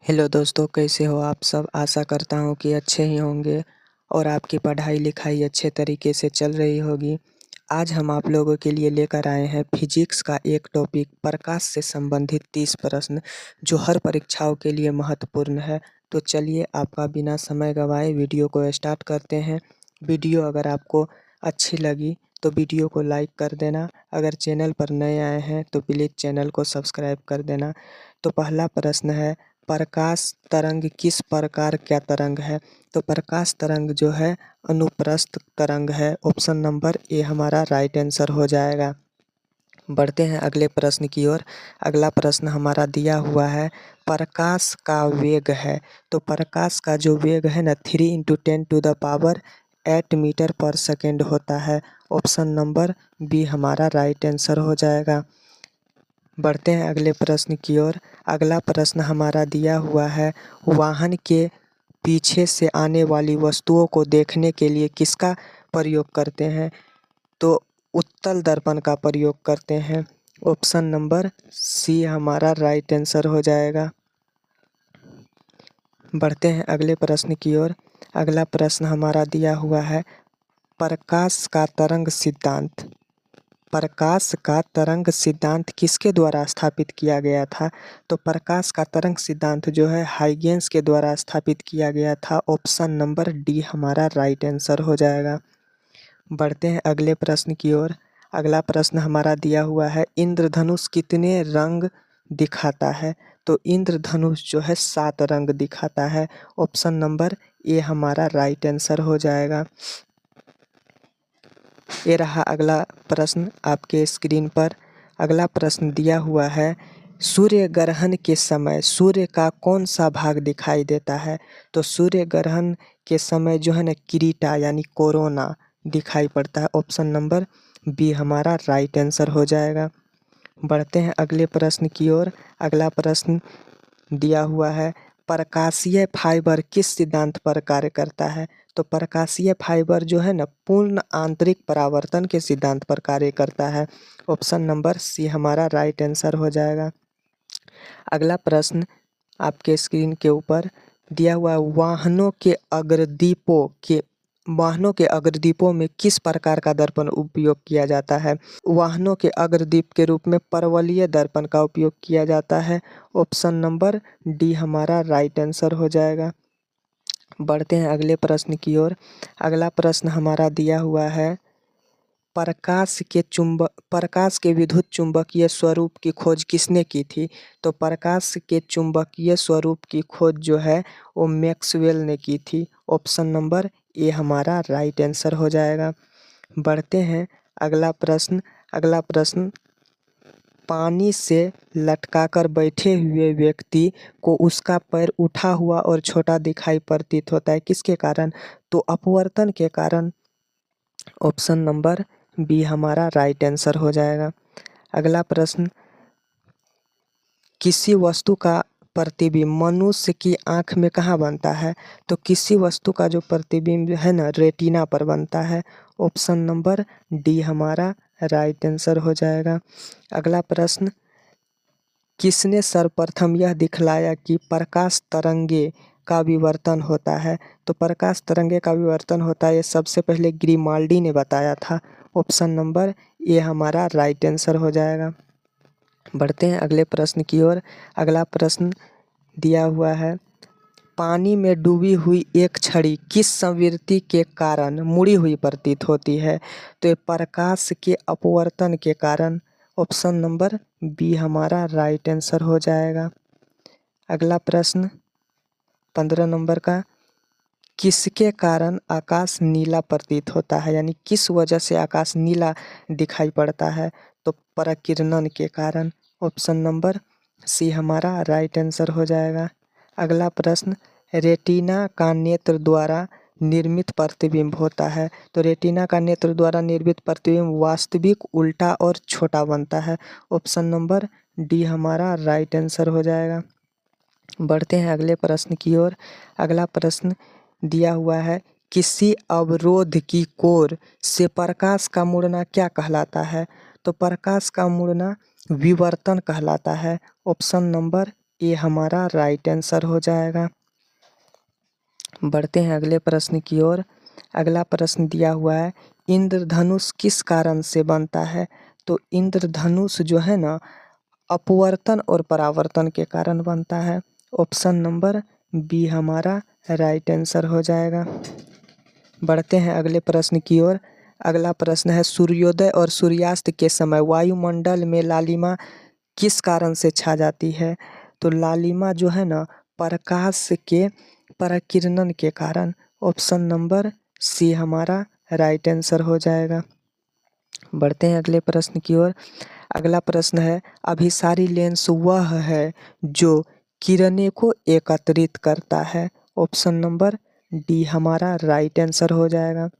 Hello दोस्तों, कैसे हो आप सब। आशा करता हूँ कि अच्छे ही होंगे और आपकी पढ़ाई लिखाई अच्छे तरीके से चल रही होगी। आज हम आप लोगों के लिए लेकर आए हैं फिजिक्स का एक टॉपिक, प्रकाश से संबंधित 30 प्रश्न जो हर परीक्षाओं के लिए महत्वपूर्ण है। तो चलिए आपका बिना समय गंवाए वीडियो को स्टार्ट करते हैं। वीडियो अगर आपको अच्छी लगी तो वीडियो को लाइक कर देना। अगर चैनल पर नए आए हैं तो प्लीज़ चैनल को सब्सक्राइब कर देना। तो पहला प्रश्न है, प्रकाश तरंग किस प्रकार का तरंग है। तो प्रकाश तरंग जो है अनुप्रस्थ तरंग है। ऑप्शन नंबर ए हमारा राइट आंसर हो जाएगा। बढ़ते हैं अगले प्रश्न की ओर। अगला प्रश्न हमारा दिया हुआ है, प्रकाश का वेग है। तो प्रकाश का जो वेग है ना 3 × 10⁻8 मीटर पर सेकेंड होता है। ऑप्शन नंबर बी हमारा राइट आंसर हो जाएगा। बढ़ते हैं अगले प्रश्न की ओर। अगला प्रश्न हमारा दिया हुआ है, वाहन के पीछे से आने वाली वस्तुओं को देखने के लिए किसका प्रयोग करते हैं। तो उत्तल दर्पण का प्रयोग करते हैं। ऑप्शन नंबर सी हमारा राइट आंसर हो जाएगा। बढ़ते हैं अगले प्रश्न की ओर। अगला प्रश्न हमारा दिया हुआ है, प्रकाश का तरंग सिद्धांत। प्रकाश का तरंग सिद्धांत किसके द्वारा स्थापित किया गया था। तो प्रकाश का तरंग सिद्धांत जो है हाइगेंस के द्वारा स्थापित किया गया था। ऑप्शन नंबर डी हमारा राइट आंसर हो जाएगा। बढ़ते हैं अगले प्रश्न की ओर। अगला प्रश्न हमारा दिया हुआ है, इंद्रधनुष कितने रंग दिखाता है। तो इंद्रधनुष जो है 7 रंग दिखाता है। ऑप्शन नंबर ए हमारा राइट आंसर हो जाएगा। ये रहा अगला प्रश्न आपके स्क्रीन पर। अगला प्रश्न दिया हुआ है, सूर्य ग्रहण के समय सूर्य का कौन सा भाग दिखाई देता है। तो सूर्य ग्रहण के समय जो है ना किरीटा यानी कोरोना दिखाई पड़ता है। ऑप्शन नंबर बी हमारा राइट आंसर हो जाएगा। बढ़ते हैं अगले प्रश्न की ओर। अगला प्रश्न दिया हुआ है, प्रकाशीय फाइबर किस सिद्धांत पर कार्य करता है। तो प्रकाशीय फाइबर जो है ना पूर्ण आंतरिक परावर्तन के सिद्धांत पर कार्य करता है। ऑप्शन नंबर सी हमारा राइट आंसर हो जाएगा। अगला प्रश्न आपके स्क्रीन के ऊपर दिया हुआ है, वाहनों के अग्रदीपों में किस प्रकार का दर्पण उपयोग किया जाता है। वाहनों के अग्रदीप के रूप में परवलयिक दर्पण का उपयोग किया जाता है। ऑप्शन नंबर डी हमारा राइट आंसर हो जाएगा। बढ़ते हैं अगले प्रश्न की ओर। अगला प्रश्न हमारा दिया हुआ है, प्रकाश के विद्युत चुंबकीय स्वरूप की खोज किसने की थी। तो प्रकाश के चुंबकीय स्वरूप की खोज जो है वो मैक्सवेल ने की थी। ऑप्शन नंबर ए हमारा राइट आंसर हो जाएगा। बढ़ते हैं अगला प्रश्न। अगला प्रश्न, पानी से लटकाकर बैठे हुए व्यक्ति को उसका पैर उठा हुआ और छोटा दिखाई प्रतीत होता है, किसके कारण। तो अपवर्तन के कारण। ऑप्शन नंबर बी हमारा राइट आंसर हो जाएगा। अगला प्रश्न, किसी वस्तु का प्रतिबिंब मनुष्य की आंख में कहाँ बनता है। तो किसी वस्तु का जो प्रतिबिंब है ना रेटिना पर बनता है। ऑप्शन नंबर डी हमारा राइट आंसर हो जाएगा। अगला प्रश्न, किसने सर्वप्रथम यह दिखलाया कि प्रकाश तरंगे का विवर्तन होता है। तो प्रकाश तरंगे का विवर्तन होता है ये सबसे पहले ग्रिमाल्डी ने बताया था। ऑप्शन नंबर ए हमारा राइट आंसर हो जाएगा। बढ़ते हैं अगले प्रश्न की ओर। अगला प्रश्न दिया हुआ है, पानी में डूबी हुई एक छड़ी किस संवृत्ति के कारण मुड़ी हुई प्रतीत होती है। तो ये प्रकाश के अपवर्तन के कारण। ऑप्शन नंबर बी हमारा राइट आंसर हो जाएगा। अगला प्रश्न 15 नंबर का, किसके कारण आकाश नीला प्रतीत होता है, यानी किस वजह से आकाश नीला दिखाई पड़ता है। तो प्रकीर्णन के कारण। ऑप्शन नंबर सी हमारा राइट आंसर हो जाएगा। अगला प्रश्न, रेटिना का नेत्र द्वारा निर्मित प्रतिबिंब होता है। तो रेटिना का नेत्र द्वारा निर्मित प्रतिबिंब वास्तविक उल्टा और छोटा बनता है। ऑप्शन नंबर डी हमारा राइट आंसर हो जाएगा। बढ़ते हैं अगले प्रश्न की ओर। अगला प्रश्न दिया हुआ है, किसी अवरोध की कोर से प्रकाश का मुड़ना क्या कहलाता है। तो प्रकाश का मुड़ना विवर्तन कहलाता है। ऑप्शन नंबर ए हमारा राइट आंसर हो जाएगा। बढ़ते हैं अगले प्रश्न की ओर। अगला प्रश्न दिया हुआ है, इंद्रधनुष किस कारण से बनता है? तो इंद्रधनुष जो है ना, अपवर्तन और परावर्तन के कारण बनता है। ऑप्शन नंबर बी हमारा राइट आंसर हो जाएगा। बढ़ते हैं अगले प्रश्न की ओर। अगला प्रश्न है, सूर्योदय और सूर्यास्त के समय वायुमंडल में लालिमा किस कारण से छा जाती है? तो लालिमा जो है ना, प्रकाश के पराकिरणन के कारण। ऑप्शन नंबर सी हमारा राइट आंसर हो जाएगा। बढ़ते हैं अगले प्रश्न की ओर। अगला प्रश्न है, अभिसारी लेंस वह है जो किरणें को एकत्रित करता है। ऑप्शन नंबर डी हमारा राइट आंसर हो जाएगा।